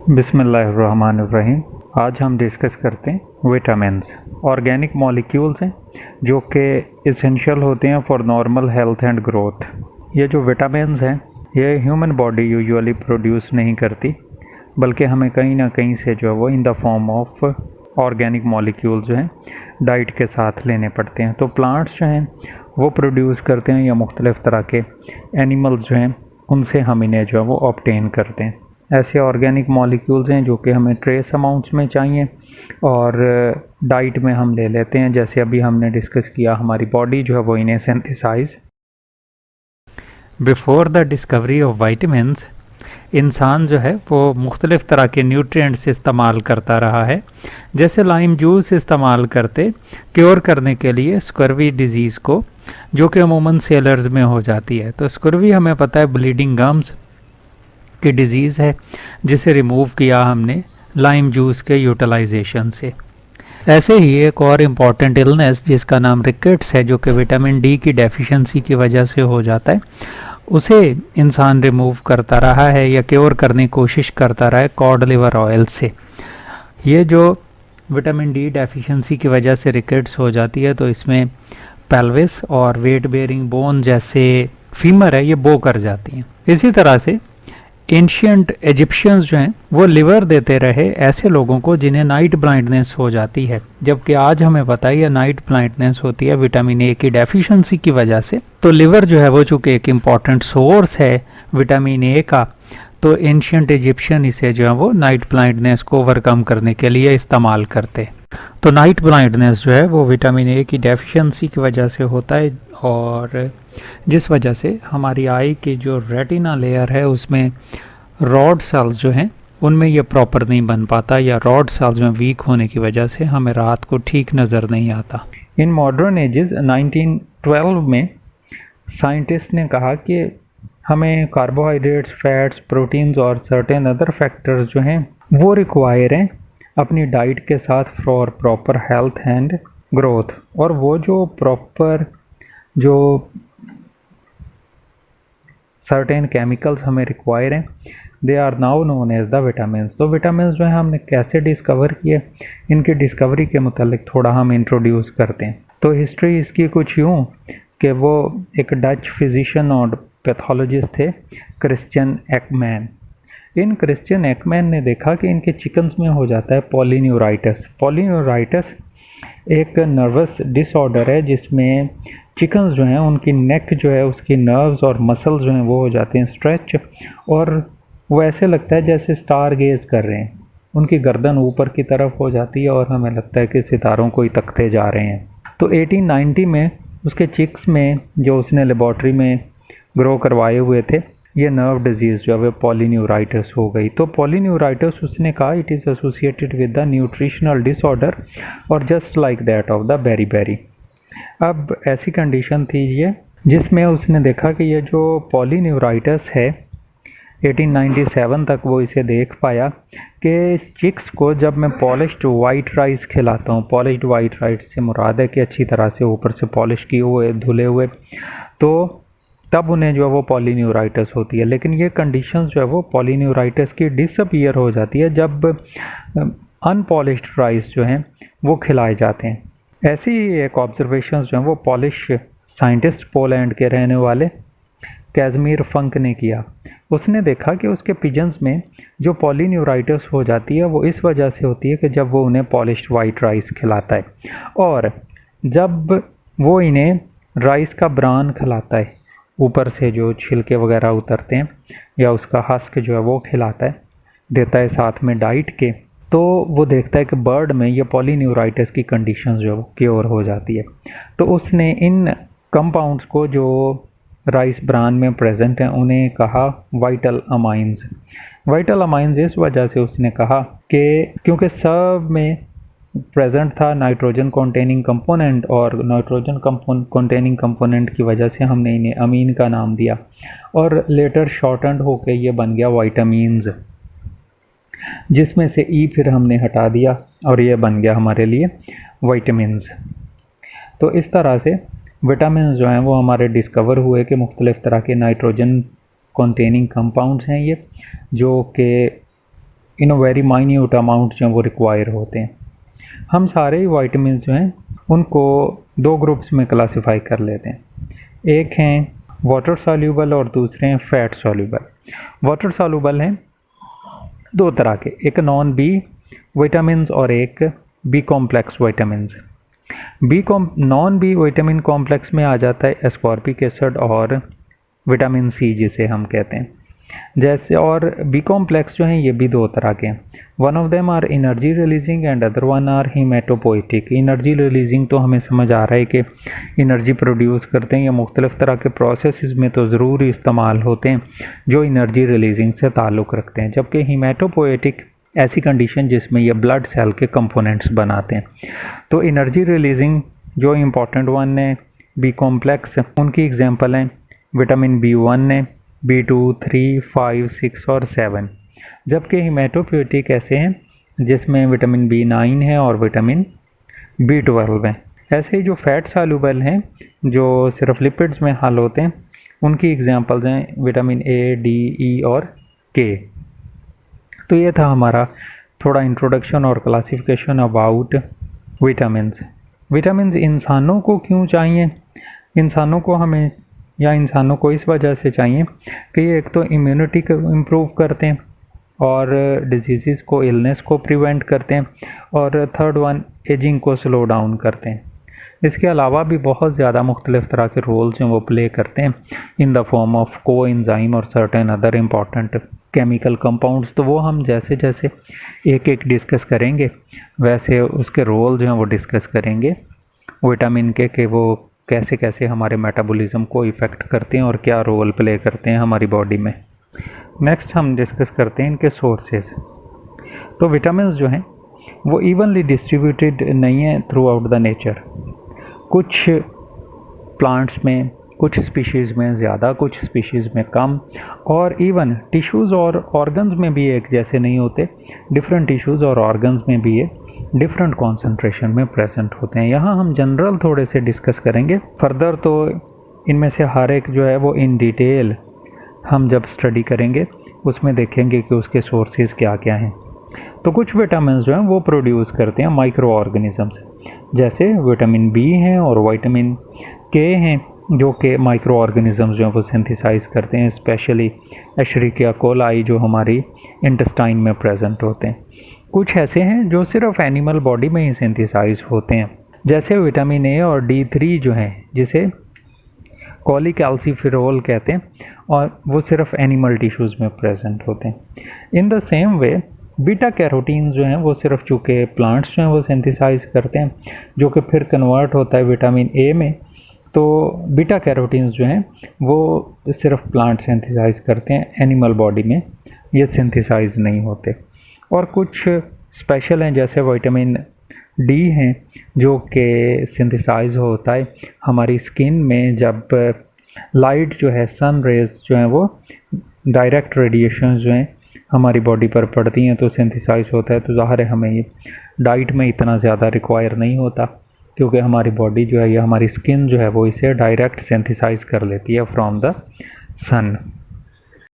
बिस्मिल्लाहिर्रहमानिर्रहीम। आज हम डिस्कस करते हैं विटामिन्स। ऑर्गेनिक मॉलिक्यूल्स हैं जो कि इसेंशियल होते हैं for normal health and growth. ये जो विटामिन्स हैं ये ह्यूमन बॉडी यूजुअली प्रोड्यूस नहीं करती, बल्कि हमें कहीं ना कहीं से जो है वो in the form of organic molecules जो हैं डाइट के साथ लेने पड़ते हैं। तो प्लांट्स जो हैं वो प्रोड्यूस करते हैं या मुख्तलिफ़ तरह के एनिमल्स जो हैं उनसे हम इन्हें जो है वो ऑब्टेन करते हैं। ऐसे ऑर्गेनिक मॉलिक्यूल्स हैं जो कि हमें ट्रेस अमाउंट्स में चाहिए और डाइट में हम ले लेते हैं। जैसे अभी हमने डिस्कस किया, हमारी बॉडी जो है वो इन्हें synthesise. Before the discovery of vitamins इंसान जो है वो मुख्तलिफ़ तरह के न्यूट्रिएंट्स इस्तेमाल करता रहा है। जैसे लाइम जूस इस्तेमाल करते क्योर करने के लिए स्कर्वी डिज़ीज़ को, जो कि अमूमन सेलर्स में हो जाती है। तो स्कर्वी हमें पता है ब्लीडिंग गम्स की डिज़ीज़ है, जिसे रिमूव किया हमने लाइम जूस के यूटिलाइजेशन से। ऐसे ही एक और इम्पॉर्टेंट इलनेस जिसका नाम रिकेट्स है, जो कि विटामिन डी की डेफिशिएंसी की वजह से हो जाता है, उसे इंसान रिमूव करता रहा है या क्योर करने की कोशिश करता रहा है कॉड लिवर ऑयल से। ये जो विटामिन डी डेफिशिएंसी की वजह से रिकेट्स हो जाती है, तो इसमें पेल्विस और वेट बेयरिंग बोन जैसे फीमर है ये बो कर जाती हैं। इसी तरह से एंशियंट इजिप्शियंस जो हैं वो लिवर देते रहे ऐसे लोगों को जिन्हें नाइट ब्लाइंडनेस हो जाती है, जबकि आज हमें पता है नाइट ब्लाइंडनेस होती है विटामिन ए की डेफिशिएंसी की वजह से। तो लिवर जो है वो चूँकि एक इम्पॉर्टेंट सोर्स है विटामिन ए का, तो एंशियंट इजिप्शियन इसे जो है वो नाइट ब्लाइंडनेस को ओवरकम करने के लिए इस्तेमाल करते। तो नाइट ब्लाइंडनेस जो है वो विटामिन ए की डेफिशिएंसी की वजह से होता है, और जिस वजह से हमारी आई की जो रेटिना लेयर है उसमें रॉड सेल्स जो हैं उनमें ये प्रॉपर नहीं बन पाता, या रॉड सेल्स में वीक होने की वजह से हमें रात को ठीक नज़र नहीं आता। इन मॉडर्न एजेस 1912 में साइंटिस्ट ने कहा कि हमें कार्बोहाइड्रेट्स, फैट्स, प्रोटीन्स और सर्टेन अदर फैक्टर्स जो हैं वो रिक्वायर हैं अपनी डाइट के साथ for proper health and growth. और वो जो प्रॉपर जो सर्टेन केमिकल्स हमें रिक्वायर हैं, they are now known as the vitamins. तो विटामिन्स जो है हमने कैसे डिस्कवर किए, इनकी डिस्कवरी के मुतालिक थोड़ा हम इंट्रोड्यूस करते हैं। तो हिस्ट्री इसकी कुछ यूँ कि वो एक डच फिजिशियन और पैथोलॉजिस्ट थे, क्रिश्चियन एक्मैन। इन क्रिश्चियन एक्मैन ने देखा कि इनके चिकन्स में हो जाता है पॉलीन्यूराइटिस। पॉलीन्यूराइटिस एक नर्वस डिसऑर्डर है जिसमें चिकन्स जो हैं उनकी नेक जो है, उसकी नर्व्स और मसल्स जो हैं वो हो जाते हैं स्ट्रेच, और वो ऐसे लगता है जैसे स्टार गेज कर रहे हैं। उनकी गर्दन ऊपर की तरफ हो जाती है और हमें लगता है कि सितारों को ही तकते जा रहे हैं। तो 1890 में उसके चिक्स में जो उसने लेबॉर्ट्री में ग्रो करवाए हुए थे, ये नर्व डिजीज़ जो है पॉलीन्यूराइटिस हो गई। तो पॉलीन्यूराइटिस उसने कहा it is associated with the nutritional disorder और just like that of the beri. अब ऐसी कंडीशन थी ये जिसमें उसने देखा कि ये जो पॉलीन्यूराइटिस है 1897 तक वो इसे देख पाया कि चिक्स को जब मैं पॉलिश्ड वाइट राइस खिलाता हूँ, पॉलिश्ड वाइट राइस से मुराद है कि अच्छी तरह से ऊपर से पॉलिश किए हुए, धुले हुए, तो तब उन्हें जो है वो पॉलीन्यूराइटिस होती है। लेकिन ये कंडीशंस जो है वो पॉलीन्यूराइटिस की डिसअपीयर हो जाती है जब अनपॉलिश्ड राइस जो हैं वो खिलाए जाते हैं। ऐसी ही एक ऑब्जर्वेशन जो है वो पॉलिश साइंटिस्ट पोलैंड के रहने वाले कैज़मीर फंक ने किया। उसने देखा कि उसके पिजन्स में जो पॉलीन्यूराइटिस हो जाती है वो इस वजह से होती है कि जब वो उन्हें पॉलिश्ड वाइट राइस खिलाता है, और जब वो इन्हें राइस का ब्रान खिलाता है, ऊपर से जो छिलके वगैरह उतरते हैं, या उसका हस्क जो है वो खिलाता है, देता है साथ में डाइट के, तो वो देखता है कि बर्ड में ये पॉलीन्यूराइटिस की कंडीशंस जो क्योर हो जाती है। तो उसने इन कंपाउंड्स को जो राइस ब्रान में प्रेजेंट हैं उन्हें कहा वाइटल अमाइंस। वाइटल अमाइंस इस वजह से उसने कहा कि क्योंकि सब में प्रेजेंट था नाइट्रोजन कंटेनिंग कंपोनेंट, और नाइट्रोजन कंटेनिंग कंपोनेंट की वजह से हमने इन्हें अमीन का नाम दिया, और लेटर शॉर्टन्ड होके ये बन गया वाइटामिन्स, जिसमें से ई फिर हमने हटा दिया और ये बन गया हमारे लिए वाइटामिन्स। तो इस तरह से विटामिन्स जो हैं वो हमारे डिस्कवर हुए कि मुख्तलिफ़ तरह के नाइट्रोजन कंटेनिंग कंपाउंड्स हैं ये, जो कि इन वेरी माइन्यूट अमाउंट जो वो रिक्वायर होते हैं। हम सारे ही वाइटामिन जो हैं उनको दो ग्रुप्स में क्लासिफाई कर लेते हैं, एक हैं वाटर सॉल्यूबल और दूसरे हैं फैट सॉल्यूबल। वाटर सॉल्यूबल हैं दो तरह के, एक नॉन बी विटामिन और एक B complex vitamin. Non B vitamin complex में आ जाता है एस्कॉर्बिक एसिड और विटामिन सी जिसे हम कहते हैं। जैसे और बी कॉम्प्लेक्स जो हैं ये भी दो तरह के हैं, one of them are energy releasing and other one are hematopoietic. Energy releasing तो हमें समझ आ रहा है कि एनर्जी प्रोड्यूस करते हैं या मुख्तलिफ तरह के प्रोसेस में तो ज़रूर इस्तेमाल होते हैं जो एनर्जी रिलीजिंग से ताल्लुक़ रखते हैं, जबकि हीमेटोपोइटिक ऐसी कंडीशन जिसमें ये ब्लड सेल के कंपोनेंट्स बनाते हैं। तो एनर्जी रिलीजिंग जो इम्पॉर्टेंट वन है बी कॉम्प्लेक्स, उनकी एग्जांपल हैं विटामिन B1 है, B2, 3, 5, 6 और 7। जबकि हीमेटोपोइटिक ऐसे हैं जिसमें विटामिन B9 है और विटामिन B12 है। ऐसे ही जो फैट सॉल्यूबल हैं जो सिर्फ लिपिड्स में हल होते हैं उनकी एग्जांपल्स हैं विटामिन A, D, E और K। तो ये था हमारा थोड़ा इंट्रोडक्शन और क्लासिफिकेशन अबाउट विटामिन्स। विटामिन्स इंसानों को क्यों चाहिए? इंसानों को हमें या इंसानों को इस वजह से चाहिए कि ये एक तो इम्यूनिटी को इम्प्रूव करते हैं और डिजीज़ को, इलनेस को प्रिवेंट करते हैं, और थर्ड वन एजिंग को स्लो डाउन करते हैं। इसके अलावा भी बहुत ज़्यादा मुख्तलिफ़ तरह के रोल्स हैं वो प्ले करते हैं इन द फॉर्म ऑफ को एंजाइम और certain other important chemical compounds. तो वो हम जैसे जैसे एक एक डिस्कस करेंगे वैसे उसके रोल जो हैं वो डिस्कस करेंगे विटामिन के, कि वो कैसे कैसे हमारे मेटाबॉलिज्म को इफ़ेक्ट करते हैं और क्या रोल प्ले करते हैं हमारी बॉडी में। नेक्स्ट हम डिस्कस करते हैं इनके सोर्सेज। तो विटामिन्स जो हैं वो इवनली डिस्ट्रीब्यूटेड नहीं है थ्रू आउट द नेचर। कुछ प्लांट्स में, कुछ स्पीशीज़ में ज़्यादा, कुछ स्पीशीज़ में कम, और इवन टिश्यूज़ और ऑर्गन्स में भी एक जैसे नहीं होते। डिफरेंट टिश्यूज़ और ऑर्गन्स में भी ये डिफरेंट कॉन्सेंट्रेशन में प्रेजेंट होते हैं। यहाँ हम जनरल थोड़े से डिस्कस करेंगे, फर्दर तो इनमें से हर एक जो है वो इन डिटेल हम जब स्टडी करेंगे उसमें देखेंगे कि उसके सोर्सेज क्या क्या हैं। तो कुछ विटामिन जो हैं वो प्रोड्यूस करते हैं माइक्रो ऑर्गेनिजम्स, जैसे विटामिन बी हैं और विटामिन के हैं जो कि माइक्रो ऑर्गेनिजम्स जो हैं वो सिंथेसाइज करते हैं, स्पेशली एशरिकिया कोलाई जो हमारी इंटेस्टाइन में प्रेजेंट होते हैं। कुछ ऐसे हैं जो सिर्फ एनिमल बॉडी में ही सिंथेसाइज होते हैं, जैसे विटामिन ए और D3 जो हैं जिसे कोलिकैल्सिफेरॉल कहते हैं, और वो सिर्फ एनिमल टिश्यूज़ में प्रेजेंट होते हैं। In the same way beta carotene जो हैं वो सिर्फ चूँकि प्लांट्स जो हैं वो सिंथेसाइज करते हैं, जो कि फिर कन्वर्ट होता है विटामिन ए में। तो बीटा कैरोटीन जो हैं वो सिर्फ प्लांट सिंथेसाइज करते हैं, एनिमल बॉडी में ये सिंथेसाइज नहीं होते। और कुछ स्पेशल हैं जैसे विटामिन डी हैं जो कि सिंथेसाइज होता है हमारी स्किन में जब लाइट जो है, सन रेज जो हैं वो डायरेक्ट रेडिएशन जो हैं हमारी बॉडी पर पड़ती हैं तो सिंथेसाइज होता है। तो ज़ाहिर है हमें ये डाइट में इतना ज़्यादा रिक्वायर नहीं होता, क्योंकि हमारी बॉडी जो है या हमारी स्किन जो है वो इसे डायरेक्ट सिंथेसाइज कर लेती है फ्रॉम द सन।